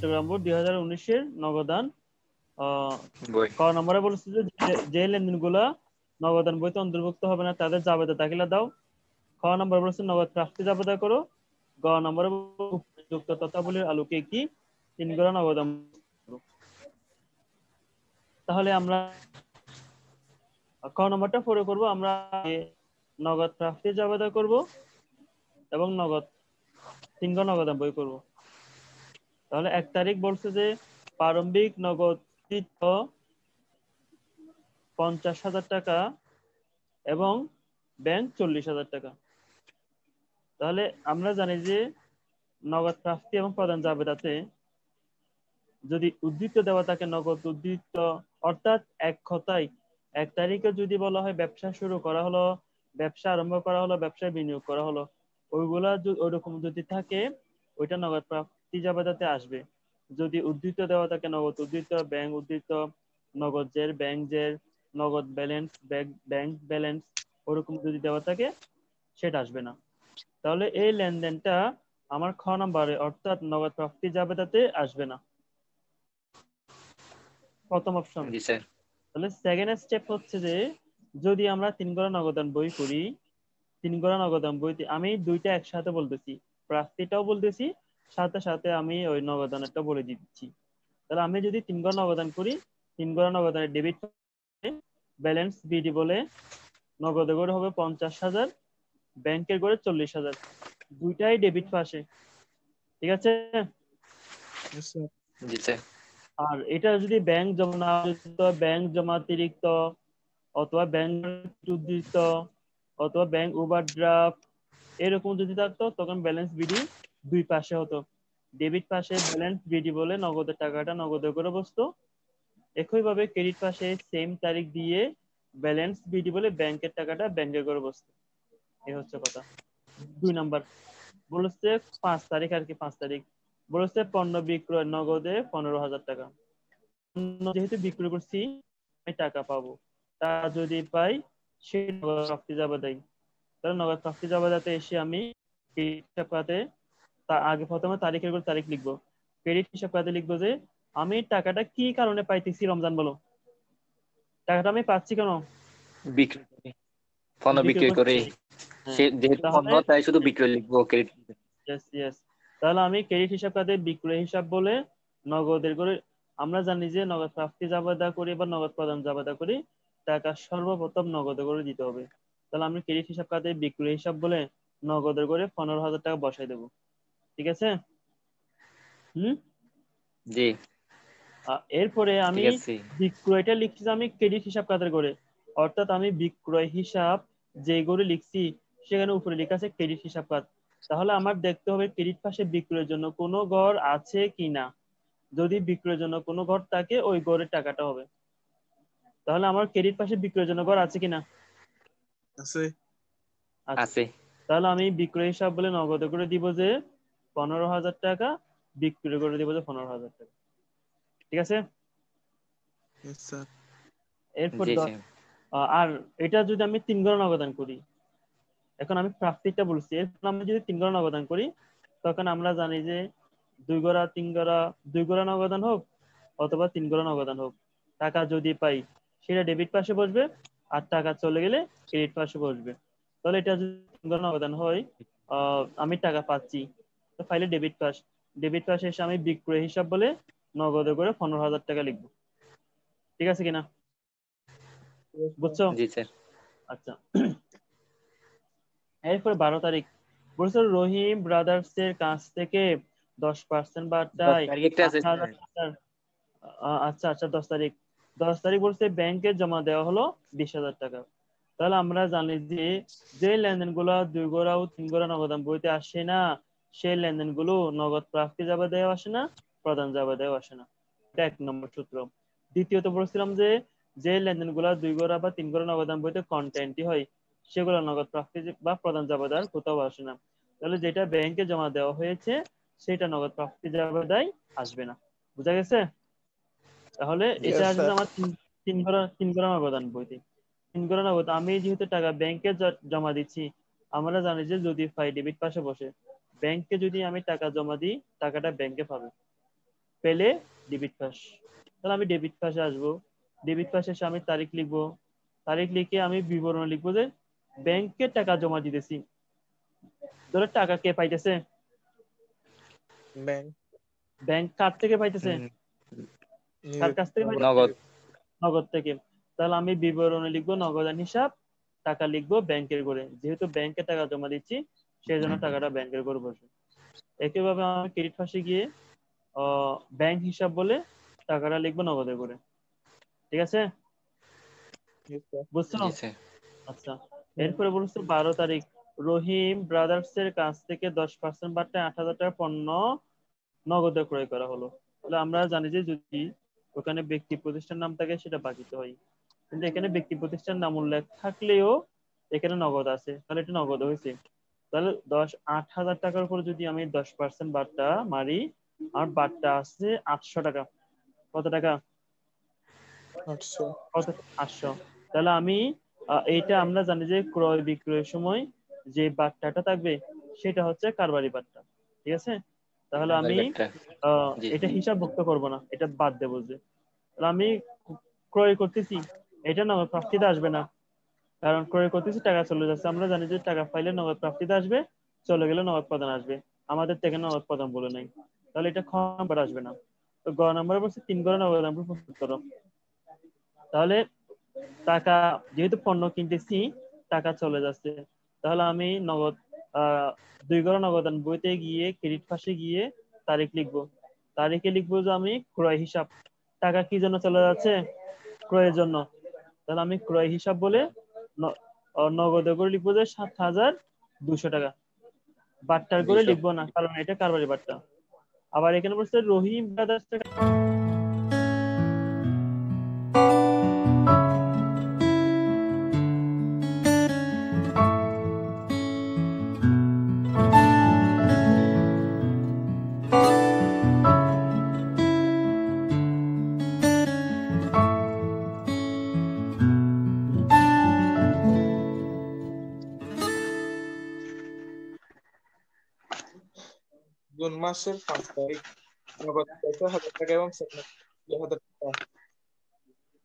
Chittagong board 2019 এর নগদান বই। ক নম্বরে বলেছে যে যে লেনদেনগুলো নগদান বইতে অন্তর্ভুক্ত হবে না তাদের জাবেদা দাখিলা দাও। খ নম্বর বলেছে নগদ প্রাপ্তি জাবেদা করো। গ নম্বরে যুক্ত তথ্যাবলীর আলোকে কি 3 গড়া নগদান করো। তাহলে আমরা ক নম্বরটা পরে করব। আমরা নগদ প্রাপ্তি জাবেদা করব এবং নগদ 3 গড়া নগদান বই করব। তাহলে 1 তারিখ বলছে যে প্রারম্ভিক নগদ 50,000 টাকা এবং ব্যাংক 40,000 টাকা। তাহলে আমরা জানি যে নগদ প্রাপ্তি এবং প্রদান জাবেদাতে যদি উদ্ধৃত দেওয়া থাকে নগদ উদ্ধৃত, অর্থাৎ এক কথায় 1 তারিখে যদি বলা হয় ব্যবসা শুরু করা হলো, ব্যবসা আরম্ভ করা হলো, ব্যবসায় বিনিয়োগ করা হলো, ওইগুলা ওইরকম যদি থাকে ওইটা নগদ প্রাপ্তি জাবেদাতে আসবে। যদি উদ্ধৃত দেওয়া থাকে নগদ উদ্ধৃত, ব্যাংক উদ্ধৃত, নগদ জের, ব্যাংক জের, নগদ ব্যালেন্স, ব্যাংক ব্যালেন্স, ওরকম যদি দেওয়া থাকে সেটা আসবে না। তাহলে এই লেনদেনটা আমার খ নাম্বারে অর্থাৎ নগদ প্রাপ্তি জাবেদাতে আসবে না, প্রথম অপশন। জি স্যার। তাহলে সেকেন্ড স্টেপ হচ্ছে যে যদি আমরা 3 গড়া নগদান বই করি, 3 গড়া নগদান বইতে আমি দুইটা একসাথে বলতেছি, প্রাপ্তিটাও বলতেছি, সাথে সাথে আমি ওই নগদানেরটা বলে দিচ্ছি। তাহলে আমি যদি 3 গড়া নগদান করি, 3 গড়া নগদানের ডেবিট ব্যালেন্স বিডি বলে নগদে করে হবে 50,000, ব্যাংকের করে 40,000, দুইটাই ডেবিট পাশে। ঠিক আছে। জি স্যার। আর এটা যদি ব্যাংক জমা না ব্যাংক জমা অতিরিক্ত অথবা ব্যাংক উদ্ধৃত অথবা ব্যাংক ওভারড্রাফট এরকম যদি থাকতো তখন ব্যালেন্স বিডি দুই পাশে হতো। ডেবিট পাশে ব্যালেন্স বিডি বলে নগদের টাকাটা নগদে করে বসতো, একইভাবে ক্রেডিট পাশে সেম তারিখ দিয়ে ব্যালেন্স বিডি বলে ব্যাংকের টাকাটা ব্যাংকে করে বসতো। এই হচ্ছে কথা। 2 নাম্বার বলেছে 5 তারিখ, আর কি 5 তারিখ বলেছে পণ্য বিক্রয় নগদে 15,000 টাকা। পণ্য যেহেতু বিক্রয় করছি আমি টাকা পাবো, তা যদি পাই সে নগদ প্রাপ্তি জাবেদাই। তাহলে নগদ প্রাপ্তি জাবেদাতে এসে আমি ক্রেডিট হিসাব খাতে আগে প্রথমে তারিখের উপর তারিখ লিখবো। ক্রেডিট হিসাব খাতে লিখবো যে আমি টাকাটা কি কারণে পাইতেছি, রমজান বলো, টাকাটা আমি পাচ্ছি কেন? বিক্রি করে, পণ্য বিক্রয় বিক্রি করে। করছি। সে হ্যাঁ, যেহেতু পণ্য তাহলে তাই শুধু বিক্রয় লিখবো ক্রেডিট। ইয়েস ইয়েস, তাহলে আমি ক্রেডিট হিসাব খাতে বিক্রয় হিসাব বলে নগদের করে, আমরা জানি যে নগদ প্রাপ্তি জাবেদা করি বা নগদ প্রদান জাবেদা করি টাকা সর্বপ্রথম নগদে করে দিতে হবে। তাহলে আমি ক্রেডিট হিসাব খাতে বিক্রয় হিসাব বলে নগদের করে 15,000 টাকা বসাই দেবো। ঠিক আছে। হুম। জি এরপরে আমি ঠিক আছে। বিক্রয়টা লিখছি আমি ক্রেডিট হিসাব খাতের করে, অর্থাৎ আমি বিক্রয় হিসাব যে করে লিখছি সেখানে উপরে লেখা আছে ক্রেডিট হিসাব খাত। তাহলে আমার দেখতে হবে ক্রেডিট পাশে বিক্রয়ের জন্য কোনো ঘর আছে কিনা। যদি বিক্রয়ের জন্য কোনো ঘর থাকে ওই ঘরের টাকাটা হবে। তাহলে আমার ক্রেডিট পাশে বিক্রয়ের জন্য ঘর আছে কিনা? আছে। আচ্ছা, আছে। তাহলে আমি বিক্রয় হিসাব বলে নগদে করে দিব যে 15,000 টাকা, বিক্রয় করে দিব যে 15,000 টাকা। ঠিক আছে। Yes, sir. এরপর জি স্যার। আর এটা যদি আমি 3 গড়া নগদান করি, এখন আমি প্রাপ্তিটা বলছি, এরপর আমি যদি 3 গড়া নগদান করি তখন আমরা জানি যে 2 গড়া 3 গড়া 2 গড়া নগদান হোক অথবা 3 গড়া নগদান হোক, টাকা যদি পাই সেটা ডেবিট পাশে বসবে, আর টাকা চলে গেলে ক্রেডিট পাশে বসবে। তাহলে এটা যদি 3 গড়া নগদান হয়, আমি টাকা পাচ্ছি, তো ফাইলে ডেবিট পাশ, ডেবিট পাশে এসে আমি বিক্রয় হিসাব বলে নগদে করে 15,000 টাকা লিখবো। ঠিক আছে কিনা? বুঝছো? জি স্যার। আচ্ছা। এরপর 12 তারিখ বলছে রহিম ব্রাদার্স এর কাছ থেকে 10% 10 বাটায় তারিখ একটা আছে 8,000 স্যার। টাকার। আচ্ছা আচ্ছা, 10 তারিখ, 10 তারিখ বলছে ব্যাংকে জমা দেওয়া হলো 20,000 টাকা। তাহলে আমরা জানি যে যে লেনদেন গুলো 2 গড়া ও 3 গড়া নগদান বইতে আসে না সেই লেনদেন গুলো নগদ প্রাপ্তি যাবে দেওয়া আসে না, প্রদান যাবে দেওয়া আসে না। এটা 1 নম্বর সূত্র। দ্বিতীয়ত বলছিলাম যে যে লেনদেন গুলো 2 গড়া বা 3 গড়া নগদান বইতে কন্টেন্টই হয় সেগুলো নগদ প্রাপ্তি বা প্রদান যাবে দেওয়ার কোথাও আসে না। তাহলে যেটা ব্যাংকে জমা দেওয়া হয়েছে সেটা নগদ প্রাপ্তি যাবে দেয় আসবে না। বুঝা গেছে? তাহলে এটা Yes, আসবে sir. আমার তিন গড়া নগদান বইতে। 3 গড়া নগদ আমি যেহেতু টাকা ব্যাংকে জমা দিচ্ছি, আমরা জানি যে যদি পাই ডেবিট পাশে বসে, ব্যাংকে যদি আমি টাকা জমা দিই টাকাটা ব্যাংকে পাবে। পেলে ডেবিট পাস। তাহলে আমি ডেবিট পাসে আসবো, ডেবিট পাসে এসে আমি তারিখ লিখবো, তারিখ লিখে আমি বিবরণ লিখবো যে ব্যাংকে টাকা জমা দিতেছি। ধরো টাকা কে পাইতেছে? ব্যাংক ব্যাংক কার থেকে পাইতেছে? কার কাছ থেকে পাইতেছে? নগদ। নগদ থেকে। তাহলে আমি বিবরণে লিখবো নগদান হিসাব, টাকা লিখবো ব্যাংকের করে, যেহেতু ব্যাংকে টাকা জমা দিচ্ছি সেই জন্য টাকাটা ব্যাংকের করে বসে। একইভাবে আমি ক্রেডিট পাশে গিয়ে ব্যাংক হিসাব বলে টাকাটা লিখবো নগদে করে। ঠিক আছে, বুঝছো? জি স্যার। আচ্ছা, এরপরে বলছে 12 তারিখ রহিম ব্রাদার্স এর কাছ থেকে 10% বাড়তে 8,000 টাকা পণ্য নগদে ক্রয় করা হলো। তাহলে আমরা জানি যে যদি ওখানে ব্যক্তি প্রতিষ্ঠান নাম থাকে সেটা বাকিতে হয়, কিন্তু এখানে ব্যক্তি প্রতিষ্ঠান নাম উল্লেখ থাকলেও এখানে নগদ আছে, তাহলে এটা নগদ হয়েছে। তাহলে 8,000 টাকার উপর যদি আমি 10% বারটা মারি, আর বারটা আছে 800 টাকা। কত টাকা? 800। কত? 800। তাহলে আমি এইটা আমরা জানি যে ক্রয় বিক্রয়ের সময় যে বাট্টাটা থাকবে সেটা হচ্ছে কারবারি বাট্টা। ঠিক আছে, তাহলে আমি জি। এটা হিসাবভুক্ত করব না, এটা বাদ দেবো। যে তাহলে আমি ক্রয় করতেছি, এটা নগদ প্রাপ্তিতে আসবে না, কারণ ক্রয় করতেছি টাকা চলে যাচ্ছে। আমরা জানি যে টাকা পাইলে নগদ প্রাপ্তিতে আসবে, চলে গেলে নগদ প্রদান আসবে, আমাদের থেকে নগদ প্রদান বলে নাই, তাহলে এটা খ নাম্বার আসবে না। তো গ নাম্বার বলছে 3 ঘরে নগদ নাম্বার প্রস্তুত করো। তাহলে টাকা যেহেতু পণ্য কিনতেছি টাকা চলে যাচ্ছে, তাহলে আমি নগদ 2 ঘরে নগদান বইতে গিয়ে ক্রেডিট পাশে গিয়ে তারিখ লিখবো, তারিখে লিখবো যে আমি ক্রয় হিসাব, টাকা কি জন্য চলে যাচ্ছে? ক্রয়ের জন্য। তাহলে আমি ক্রয় হিসাব বলে নগদে করে লিখবো যে 7,200 টাকা। বাট্টার করে লিখবো না, কারণ এটা কারবারি বাট্টা। আবার এখানে বলছে রহিম ব্রাদার্স থেকে জুন মাসের 5 তারিখ নগদ পয়সা 1,000 টাকা এবং সেকেন্ড 2,000 টাকা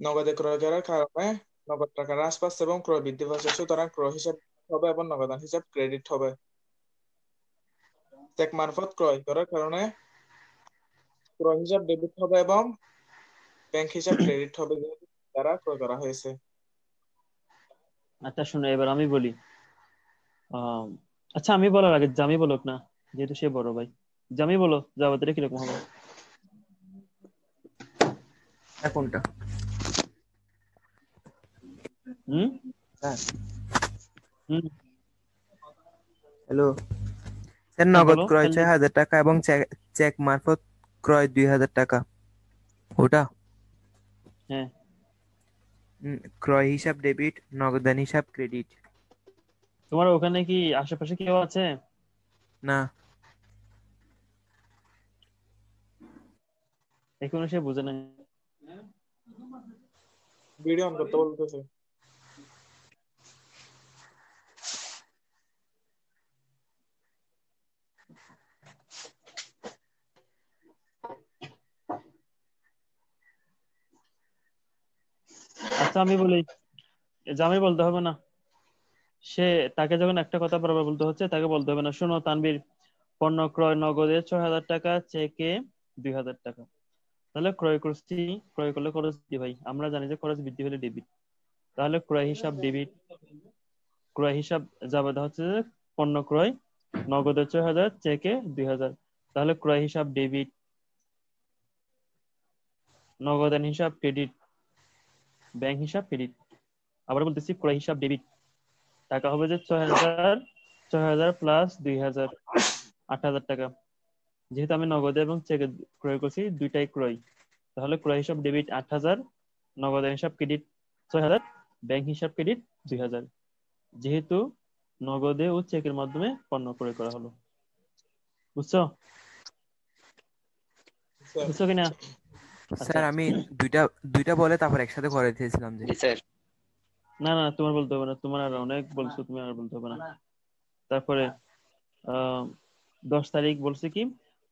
নগদে ক্রয় করার কারণে নগদ টাকার হ্রাস পাচ্ছে এবং ক্রয় বৃদ্ধি পাচ্ছে, সুতরাং ক্রয় হিসাব হবে এবং নগদান হিসাব ক্রেডিট হবে। চেক মারফত ক্রয় করার কারণে ক্রয় হিসাব ডেবিট হবে এবং ব্যাংক হিসাব ক্রেডিট হবে, যেহেতু দ্বারা ক্রয় করা হয়েছে। আচ্ছা শুনে এবার আমি বলি। আচ্ছা আমি বলার আগে জামি বলুক না, যেহেতু সে বড় ভাই। জামি বলো জাবাতে কিরকম হবে? কোনটা? হুম স্যার হুম হ্যালো স্যার, হ্যাঁ নগদ বলো। ক্রয় 6,000 টাকা এবং চেক মারফত ক্রয় 2,000 টাকা, ওটা হ্যাঁ, ক্রয় হিসাব ডেবিট, নগদান হিসাব ক্রেডিট। তোমার ওখানে কি আশেপাশে কেউ আছে? না। এখনো সে বুঝে নাই। ভিডিও অন করতে বলতেছে। আচ্ছা আমি বলি, জামি বলতে হবে না, সে তাকে যখন একটা কথা বারবার বলতে হচ্ছে তাকে বলতে হবে না। শোনো তানবীর, পণ্য ক্রয় নগদে 6,000 টাকা, চেকে 2,000 টাকা। তাহলে ক্রয় করছি, ক্রয় করলে খরচ কি ভাই? আমরা জানি যে খরচ বৃদ্ধি হলে ডেবিট, তাহলে ক্রয় হিসাব ডেবিট। ক্রয় হিসাব যাবে হচ্ছে যে পণ্য ক্রয় নগদে 6,000, চেকে 2,000, তাহলে ক্রয় হিসাব ডেবিট, নগদান হিসাব ক্রেডিট, ব্যাংক হিসাব ক্রেডিট। আবার বলতেছি ক্রয় হিসাব ডেবিট, টাকা হবে যে 6,000, 6,000 প্লাস 2,000, 8,000 টাকা। যেহেতু আমি নগদে এবং চেকে ক্রয় করছি, দুইটাই ক্রয়, তাহলে ক্রয় হিসাব ডেবিট 8,000, নগদান হিসাব ক্রেডিট 6,000, ব্যাংক হিসাব ক্রেডিট 2,000, যেহেতু নগদে ও চেকের মাধ্যমে পণ্য ক্রয় করা হলো। বুঝছো? বুঝছো কিনা? আচ্ছা, স্যার আমি দুইটা দুইটা বলে তারপর একসাথে করে দিয়েছিলাম যে। জি স্যার। না না তোমার বলতে হবে না, তোমার আর অনেক বলছো, তুমি আর বলতে হবে না। তারপরে 10 তারিখ বলছে কি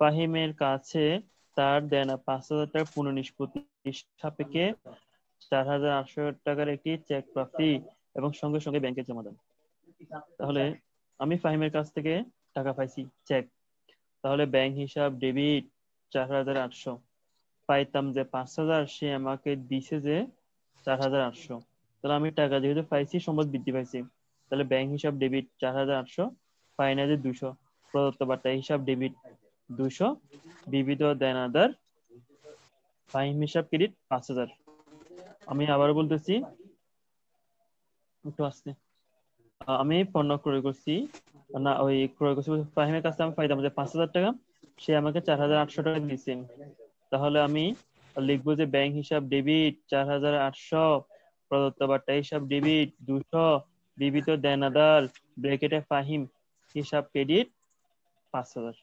ফাহিমের কাছে তার দেনা 5,000 টাকা পুনঃনিষ্পত্তি সাপেক্ষে 4,800 টাকার একটি চেক প্রাপ্তি এবং সঙ্গে সঙ্গে ব্যাংকে জমা দেন। তাহলে আমি ফাহিমের কাছ থেকে টাকা পাইছি চেক, তাহলে ব্যাংক হিসাব ডেবিট 4,800, পাইতাম যে 5,000, সে আমাকে দিছে যে 4,800। তাহলে আমি টাকা যেহেতু পাইছি, সম্পদ বৃদ্ধি পাইছি, তাহলে ব্যাংক হিসাব ডেবিট 4,800, পাই না যে 200, প্রদত্ত বার্তা হিসাব ডেবিট 200, বিবিধ দেনাদার ফাহিম হিসাব ক্রেডিট 5,000। আমি আবার বলতেছি, একটু আসতে, আমি পণ্য ক্রয় করছি, না ওই ক্রয় করছি ফাহিমের কাছে আমি পাইতাম যে 5,000 টাকা, সে আমাকে 4,800 টাকা দিয়েছে। তাহলে আমি লিখবো যে ব্যাংক হিসাব ডেবিট 4,800, প্রদত্ত বার্তা হিসাব ডেবিট 200, বিবিধ দেনাদার ব্র্যাকেটে ফাহিম হিসাব ক্রেডিট 5,000।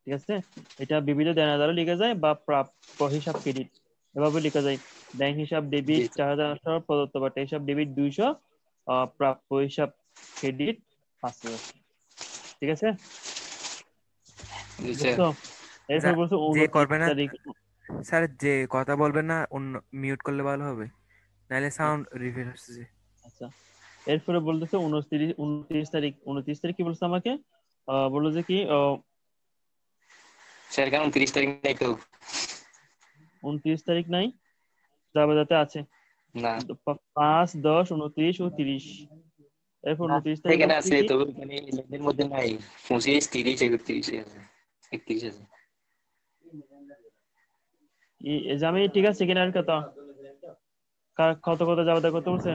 ঠিক আছে, এটা বিবিধ দেনাদারও লিখা যায় বা প্রাপ্য হিসাব ক্রেডিট এভাবে লিখা যায়। ব্যাংক হিসাব ডেবিট 4,800, প্রদত্ত বার্তা হিসাব ডেবিট 200, প্রাপ্য হিসাব ক্রেডিট 5,000। ঠিক আছে, বুঝছো? এরপর বলছো যে 29 করবে না তারিখ। স্যার, যে কথা বলবেন না অন্য মিউট করলে ভালো হবে, নাহলে সাউন্ড রিফ্রেশ আসছে। আচ্ছা, এরপরে বলতেছে 29 তারিখ। 29 তারিখ কি বলছে আমাকে? বললো যে কি স্যার কেন 30 তারিখ নাই তো? 29 তারিখ নাই, জাবেদাতে আছে না 5, 10, 29 ও 30। এরপর না 29 তারিখ এখানে বলছে আছে কি তো, মানে লেনদেনের মধ্যে নাই। 25, 30, 31 আছে, 31 আছে। এই যে আমি ঠিক আছে কিনা আর কথা কত কত জাবেদা করতে বলছে?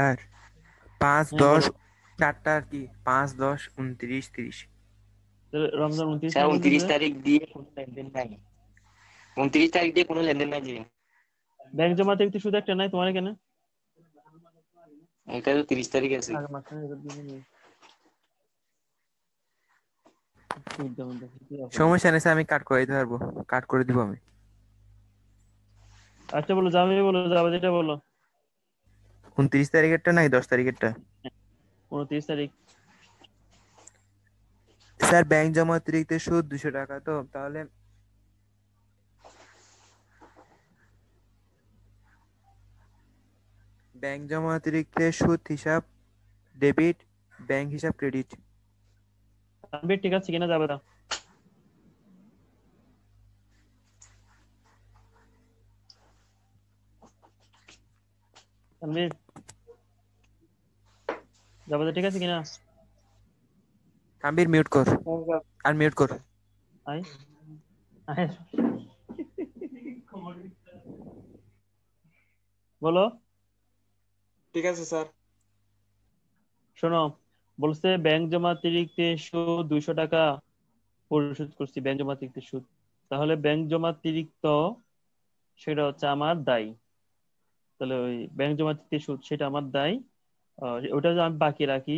আর 5, হ্যাঁ 10, বলো। 4টা আর কি, 5, 10, 29, 30। তাহলে রমজান 29 স্যার তারিখ 29 বলতেছে তারিখ দিয়ে কোনো লেনদেন নাই। 29 তারিখ দিয়ে কোনো লেনদেন নাই যে। ব্যাংক জমা দেখতে শুধু একটা নাই তোমার এখানে। এটা তো 30 তারিখ আছে। আগে মাঝখানে রেজাল্ট দিয়ে নিয়ে সমস্যা নেই স্যার, আমি কাট করে দিতে পারবো, কাট করে দিব আমি। আচ্ছা বলো, যাবে বলো, যাবে যেটা বলো। 29 তারিখেরটা নাকি 10 তারিখেরটা? 29 তারিখ। স্যার ব্যাংক জমা অতিরিক্ত সুদ 200 টাকা, তো তাহলে ব্যাংক জমা অতিরিক্ত সুদ হিসাব ডেবিট, ব্যাংক হিসাব ক্রেডিট। তানভীর ঠিক আছে কিনা যাবে না? তানভীর যাবে ঠিক আছে কিনা? আমির মিউট কর, আর মিউট কর। আয় আয় বলো। ঠিক আছে স্যার। শোনো, বলছে ব্যাংক জমা অতিরিক্ত সুদ 200 টাকা পরিশোধ করছি, ব্যাংক জমা অতিরিক্ত সুদ। তাহলে ব্যাংক জমা অতিরিক্ত সেটা হচ্ছে আমার দায়। তাহলে ওই ব্যাংক জমা অতিরিক্ত সুদ সেটা আমার দায়, ওটা যদি আমি বাকি রাখি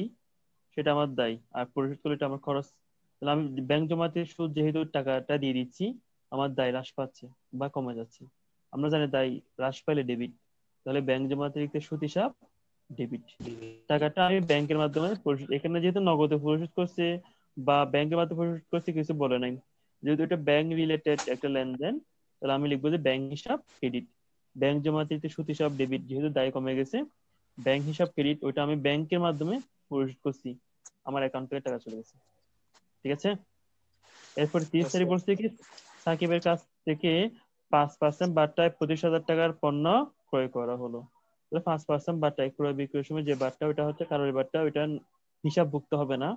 সেটা আমার দায়, আর পরিশোধ করলে এটা আমার খরচ। তাহলে আমি ব্যাংক জমাতে সুদ যেহেতু টাকাটা দিয়ে দিচ্ছি, আমার দায় হ্রাস পাচ্ছে বা কমে যাচ্ছে। আমরা জানি দায় হ্রাস পাইলে ডেবিট, তাহলে ব্যাংক জমা অতিরিক্ত সুদ হিসাব ডেবিট। টাকাটা আমি ব্যাংকের মাধ্যমে পরিশোধ, এখানে যেহেতু নগদে পরিশোধ করছে বা ব্যাংকের মাধ্যমে পরিশোধ করছে কিছু বলে নাই, যেহেতু এটা ব্যাংক রিলেটেড একটা লেনদেন, তাহলে আমি লিখবো যে ব্যাংক হিসাব ক্রেডিট। ব্যাংক জমা অতিরিক্ত সুদ হিসাব ডেবিট, যেহেতু দায় কমে গেছে, ব্যাংক হিসাব ক্রেডিট, ওইটা আমি ব্যাংকের মাধ্যমে পরিশোধ করছি, আমার অ্যাকাউন্ট থেকে টাকা চলে গেছে। ঠিক আছে, এরপর 30 তারিখ বলছে কি সাকিবের কাছ থেকে 5% বার্তায় 25,000 টাকার পণ্য ক্রয় করা হলো। 5% বার্তায় ক্রয় বিক্রয়ের সময় যে বার্তা, ওইটা হচ্ছে কারোর বার্তা, ওইটা হিসাবভুক্ত হবে না,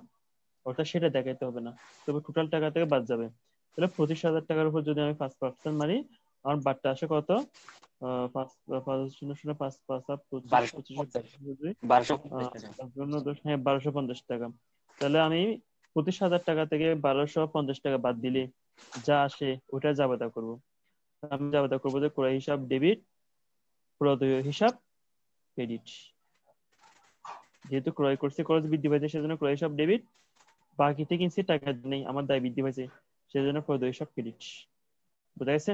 ওটা সেটা দেখাইতে হবে না, তবে টোটাল টাকা থেকে বাদ যাবে। তাহলে 25,000 টাকার উপর যদি আমি 5% মারি, আমার বার্তা আসে কত? 1250 টাকা। তাহলে আমি 25,000 টাকা থেকে 1250 টাকা বাদ দিলে যা আসে ওটা জাবেদা করবো। আমি জাবেদা করবো যে ক্রয় হিসাব ডেবিট, প্রদেয় হিসাব ক্রেডিট। যেহেতু ক্রয় করছি, খরচ বৃদ্ধি পাইছে, সেজন্য ক্রয় হিসাব ডেবিট, বাকিতে কিনছি টাকা নেই, আমার দায় বৃদ্ধি পাইছে, সেজন্য প্রদেয় হিসাব ক্রেডিট। বুঝা গেছে?